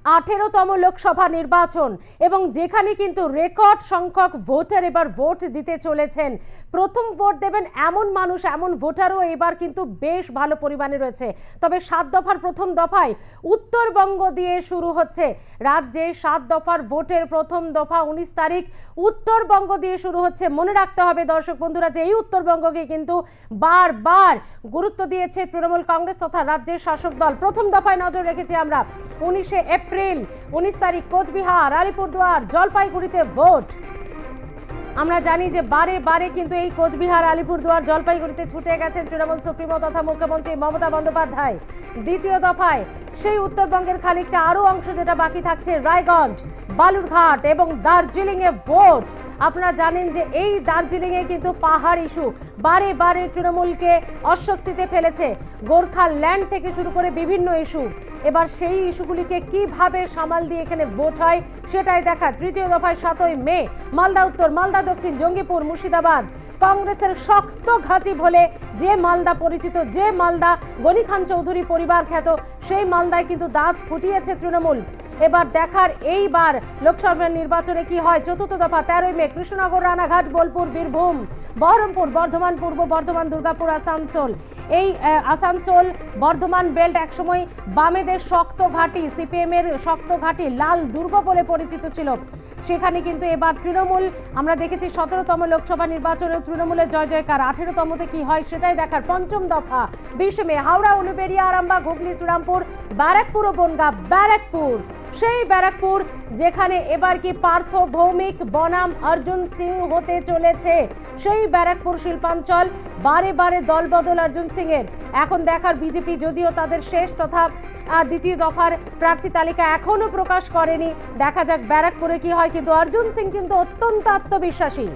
18তম লোকসভা নির্বাচন এবং যেখানে কিন্তু রেকর্ড সংখ্যক ভোটার এবার ভোট দিতে চলেছেন। প্রথম ভোট দেবেন এমন মানুষ, এমন ভোটারও এবার কিন্তু বেশ ভালো পরিমাণে রয়েছে। তবে 7 দফার প্রথম দফায় উত্তরবঙ্গ দিয়ে শুরু হচ্ছে। রাজ্যে 7 দফার ভোটের প্রথম দফা 19 তারিখ উত্তরবঙ্গ দিয়ে শুরু হচ্ছে। মনে রাখতে হবে দর্শক বন্ধুরা যে এই উত্তরবঙ্গকে কিন্তু বারবার গুরুত্ব দিয়েছে তৃণমূল কংগ্রেস তথা রাজ্যের শাসক দল। প্রথম দফায় নজর রেখেছি আমরা 19 এপ্রিল 19 তারিখ কোচবিহার, আলিপুরদুয়ার, জলপাইগুড়িতে ভোট। আমরা জানি যে বারে বারে কিন্তু এই কোচবিহার, আলিপুরদুয়ার, জলপাইগুড়িতে ছুটে গেছেন তৃণমূল সুপ্রিমো তথা মুখ্যমন্ত্রী মমতা বন্দ্যোপাধ্যায়। দ্বিতীয় দফায় সেই উত্তরবঙ্গের খানিকটা আরো অংশ যেটা বাকি থাকছে, রায়গঞ্জ, বালুরঘাট এবং দার্জিলিং এ ভোট। আপনারা জানেন যে এই দার্জিলিং এ কিন্তু পাহাড় ইস্যু বারে বারে তৃণমূলকে অস্বস্তিতে ফেলেছে। গোর্খাল্যান্ড থেকে শুরু করে বিভিন্ন ইস্যু, এবার সেই ইস্যুগুলিকে কিভাবে সামাল দিয়ে এখানে ভোট হয় সেটাই দেখা। তৃতীয় দফায় 7ই মে মালদা উত্তর, মালদা দক্ষিণ, জঙ্গিপুর, মুর্শিদাবাদ। কংগ্রেসের শক্ত ঘাঁটি বলে যে মালদা পরিচিত, যে মালদা গনি খান চৌধুরী পরিবার খ্যাত, সেই মালদায় কিন্তু দাঁত ফুটিয়েছে তৃণমূল। এবার দেখার এইবার লোকসভা নির্বাচনে কি হয়। চতুর্থ দফা 13ই মে কৃষ্ণনগর, রানাঘাট, বোলপুর, বীরভূম, বহরমপুর, বর্ধমান পূর্ব বর্ধমান, দুর্গাপুর, আসানসোল। এই আসানসোল বর্ধমান বেল্ট একসময় বামেদের শক্ত ঘাঁটি, সিপিএম এর শক্ত ঘাঁটি, লাল দুর্গ বলে পরিচিত ছিল। সেখানে কিন্তু এবার তৃণমূল, আমরা দেখেছি 17তম লোকসভা নির্বাচনে তৃণমূলের জয় জয়কার। 18তমতে কি হয় সেটাই দেখার। পঞ্চম দফা 20 মে হাওড়া, উলুবেড়িয়া, আরামবাগ, হুগলি, শ্রীরামপুর, ব্যারাকপুর ও বনগাঁ। ব্যারাকপুর, সেই ব্যারাকপুর যেখানে এবার কি পার্থ ভৌমিক বনাম অর্জুন সিং হতে চলেছে। সেই ব্যারাকপুর শিল্পাঞ্চল, বারে বারে দলবদল অর্জুন সিং এর। এখন দেখার বিজেপি যদিও তাদের শেষ তথা দ্বিতীয় দফার প্রার্থী তালিকা এখনো প্রকাশ করেনি, দেখা যাক ব্যারাকপুরে কি হয়। কিন্তু অর্জুন সিং কিন্তু অত্যন্ত আত্মবিশ্বাসী।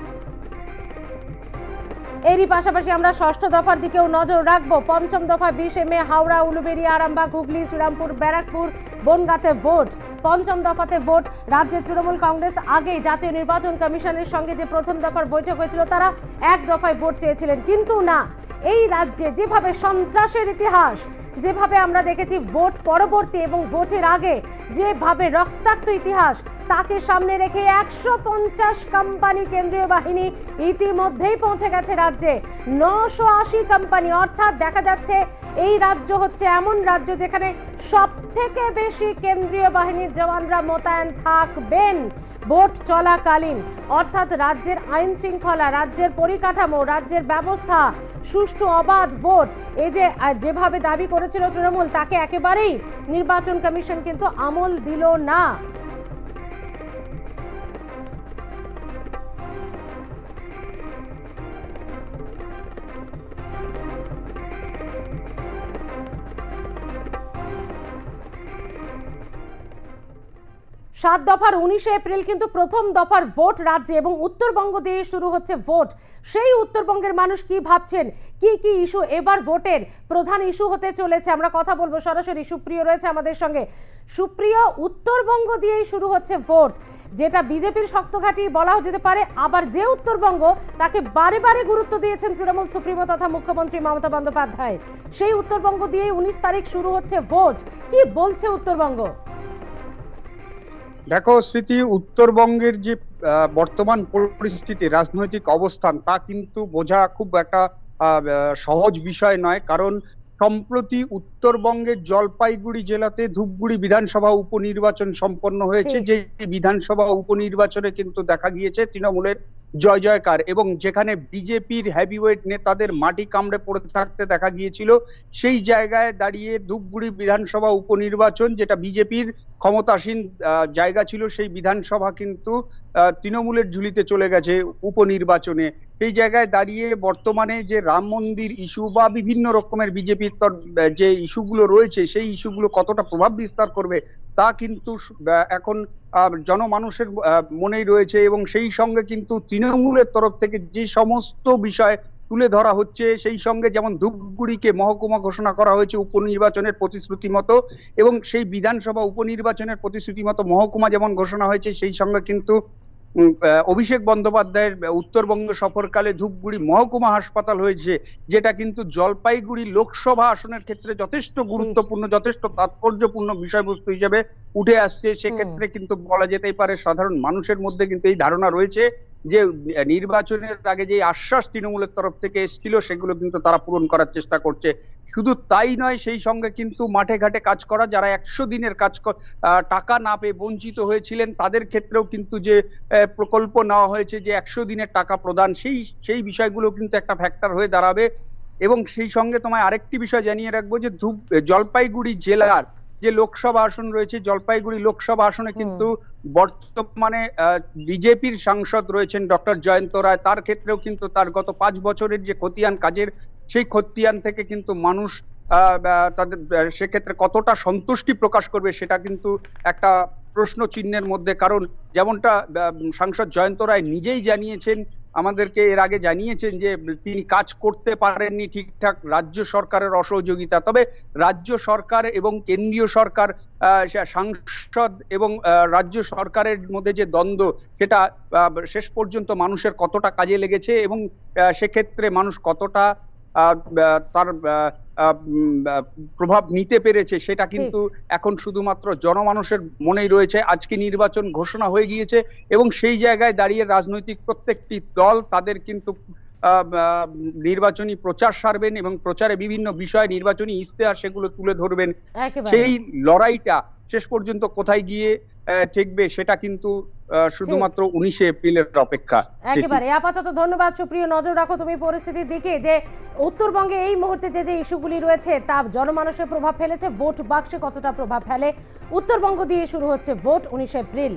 এরই পাশাপাশি আমরা ষষ্ঠ দফার দিকেও নজর রাখবো। পঞ্চম দফা 20 মে হাওড়া, উলুবেড়িয়া, আরামবাগ, হুগলি, শ্রীরামপুর, ব্যারাকপুর, বনগাঁতে ভোট। পঞ্চম দফাতে ভোট। রাজ্যের তৃণমূল কংগ্রেস আগেই জাতীয় নির্বাচন কমিশনের সঙ্গে যে প্রথম দফার বৈঠক হয়েছিল, তারা এক দফায় ভোট চেয়েছিলেন, কিন্তু না। এই রাজ্যে যেভাবে সন্ত্রাসের ইতিহাস, যেভাবে আমরা দেখেছি ভোট পরবর্তী এবং ভোটের আগে যেভাবে রক্তাক্ত ইতিহাস, তাকে সামনে রেখে 150 কোম্পানি কেন্দ্রীয় বাহিনী ইতিমধ্যেই পৌঁছে গেছে রাজ্যে। 980 কোম্পানি, অর্থাৎ দেখা যাচ্ছে এই রাজ্য হচ্ছে এমন রাজ্য যেখানে সব থেকে বেশি কেন্দ্রীয় বাহিনীর জওয়ানরা মোতায়েন থাকবেন ভোট চলাকালীন। অর্থাৎ রাজ্যের আইন শৃঙ্খলা, রাজ্যের পরিকাঠামো, রাজ্যের ব্যবস্থা, সুষ্ঠু অবাধ ভোট, এই যে যেভাবে দাবি করেছিল তৃণমূল, তাকে একেবারেই নির্বাচন কমিশন কিন্তু আমল দিল না। সাত দফার 19 এপ্রিল কিন্তু প্রথম দফার ভোট রাজ্যে এবং উত্তরবঙ্গ দিয়ে শুরু হচ্ছে ভোট। সেই উত্তরবঙ্গের মানুষ কি ভাবছেন, কি কি ইস্যু এবার ভোটের প্রধান ইস্যু হতে চলেছে, আমরা কথা বলবো সরাসরি। সুপ্রিয় রয়েছে আমাদের সঙ্গে। সুপ্রিয়, উত্তরবঙ্গ দিয়েই শুরু হচ্ছে ভোট, যেটা বিজেপির শক্ত ঘাঁটি বলা যেতে পারে। আবার যে উত্তরবঙ্গ, তাকে বারে বারে গুরুত্ব দিয়েছেন তৃণমূল সুপ্রিমো তথা মুখ্যমন্ত্রী মমতা বন্দ্যোপাধ্যায়। সেই উত্তরবঙ্গ দিয়েই 19 তারিখ শুরু হচ্ছে ভোট। কি বলছে উত্তরবঙ্গ? দেখো স্মৃতি, উত্তরবঙ্গের যে বর্তমান পরিস্থিতি, রাজনৈতিক অবস্থান, তা কিন্তু বোঝা খুব একটা সহজ বিষয় নয়। কারণ সম্প্রতি উত্তরবঙ্গের জলপাইগুড়ি জেলাতে ধূপগুড়ি বিধানসভা উপনির্বাচন সম্পন্ন হয়েছে। যে বিধানসভা উপনির্বাচনে কিন্তু দেখা গিয়েছে তৃণমূলের জয় জয়কার, এবং যেখানে বিজেপির হেভিওয়েট নেতাদের মাটি কামড়ে পড়ে থাকতে দেখা গিয়েছিল, সেই জায়গায় দাঁড়িয়ে ধূপগুড়ি বিধানসভা উপনির্বাচন, যেটা বিজেপির ক্ষমতাসীন জায়গা ছিল, সেই বিধানসভা কিন্তু তৃণমূলের ঝুলিতে চলে গেছে উপনির্বাচনে। সেই জায়গায় দাঁড়িয়ে বর্তমানে যে রাম মন্দির ইস্যু বা বিভিন্ন রকমের বিজেপির যে ইস্যুগুলো রয়েছে, সেই ইস্যুগুলো কতটা প্রভাব বিস্তার করবে তা কিন্তু এখন জনমানুষের মনেই রয়েছে। এবং সেই সঙ্গে কিন্তু তৃণমূলের তরফ থেকে যে সমস্ত বিষয় তুলে ধরা হচ্ছে, সেই সঙ্গে যেমন ধূপগুড়িকে মহকুমা ঘোষণা করা হয়েছে উপনির্বাচনের প্রতিশ্রুতি মতো, এবং সেই বিধানসভা উপনির্বাচনের প্রতিশ্রুতি মতো মহকুমা যেমন ঘোষণা হয়েছে, সেই সঙ্গে কিন্তু অভিষেক বন্দ্যোপাধ্যায়ের উত্তরবঙ্গ সফরকালে ধূপগুড়ি মহকুমা হাসপাতাল হয়েছে, যেটা কিন্তু জলপাইগুড়ি লোকসভা আসনের ক্ষেত্রে যথেষ্ট গুরুত্বপূর্ণ, যথেষ্ট তাৎপর্যপূর্ণ বিষয়বস্তু হিসেবে উঠে আসছে। সেক্ষেত্রে কিন্তু বলা যেতেই পারে সাধারণ মানুষের মধ্যে কিন্তু এই ধারণা রয়েছে যে নির্বাচনের আগে যে আশ্বাস তৃণমূলের তরফ থেকে এসেছিল সেগুলো কিন্তু তারা পূরণ করার চেষ্টা করছে। শুধু তাই নয়, সেই সঙ্গে কিন্তু মাঠে ঘাটে কাজ করা যারা 100 দিনের কাজ টাকা না পেয়ে বঞ্চিত হয়েছিলেন তাদের ক্ষেত্রেও কিন্তু যে প্রকল্প নেওয়া হয়েছে, যে 100 দিনের টাকা প্রদান, সেই বিষয়গুলো কিন্তু একটা ফ্যাক্টর হয়ে দাঁড়াবে। এবং সেই সঙ্গে তোমায় আরেকটি বিষয় জানিয়ে রাখবো যে জলপাইগুড়ি জেলার যে লোকসভা আসন রয়েছে, জলপাইগুড়ি লোকসভা আসনে কিন্তু বর্তমানে বিজেপির সাংসদ রয়েছেন ডক্টর জয়ন্ত রায়। তার ক্ষেত্রেও কিন্তু তার গত 5 বছরের যে খতিয়ান কাজের, সেই খতিয়ান থেকে কিন্তু মানুষ তাদের সেক্ষেত্রে কতটা সন্তুষ্টি প্রকাশ করবে সেটা কিন্তু একটা প্রশ্ন চিহ্নের মধ্যে। কারণ যেমনটা সাংসদ জয়ন্ত রায় নিজেই জানিয়েছেন, আমাদেরকে এর আগে জানিয়েছেন যে তিনি কাজ করতে পারেননি ঠিকঠাক, রাজ্য সরকারের অসহযোগিতা। তবে রাজ্য সরকার এবং কেন্দ্রীয় সরকার, সাংসদ এবং রাজ্য সরকারের মধ্যে যে দ্বন্দ্ব, সেটা শেষ পর্যন্ত মানুষের কতটা কাজে লেগেছে এবং সেক্ষেত্রে মানুষ কতটা তার প্রভাব নিতে পেরেছে সেটা কিন্তু এখন শুধুমাত্র জনমানুষের মনেই রয়েছে। আজকে নির্বাচন ঘোষণা হয়ে গিয়েছে এবং সেই জায়গায় দাঁড়িয়ে রাজনৈতিক প্রত্যেকটি দল তাদের কিন্তু নির্বাচনী প্রচার সারবেন এবং প্রচারে বিভিন্ন বিষয়, নির্বাচনী ইশতেহার সেগুলো তুলে ধরবেন। সেই লড়াইটা শেষ পর্যন্ত কোথায় গিয়ে ঠেকবে সেটা কিন্তু শুধুমাত্র 19শে এপ্রিলের অপেক্ষা। একেবারে আপাতত ধন্যবাদ সুপ্রিয়। নজর রাখো তুমি পরিস্থিতির দিকে, যে উত্তরবঙ্গে এই মুহূর্তে যে ইস্যুগুলি রয়েছে তা জনমানসে প্রভাব ফেলেছে, ভোট বাক্সে কতটা প্রভাব ফেলে। উত্তরবঙ্গ দিয়ে শুরু হচ্ছে ভোট 19শে এপ্রিল।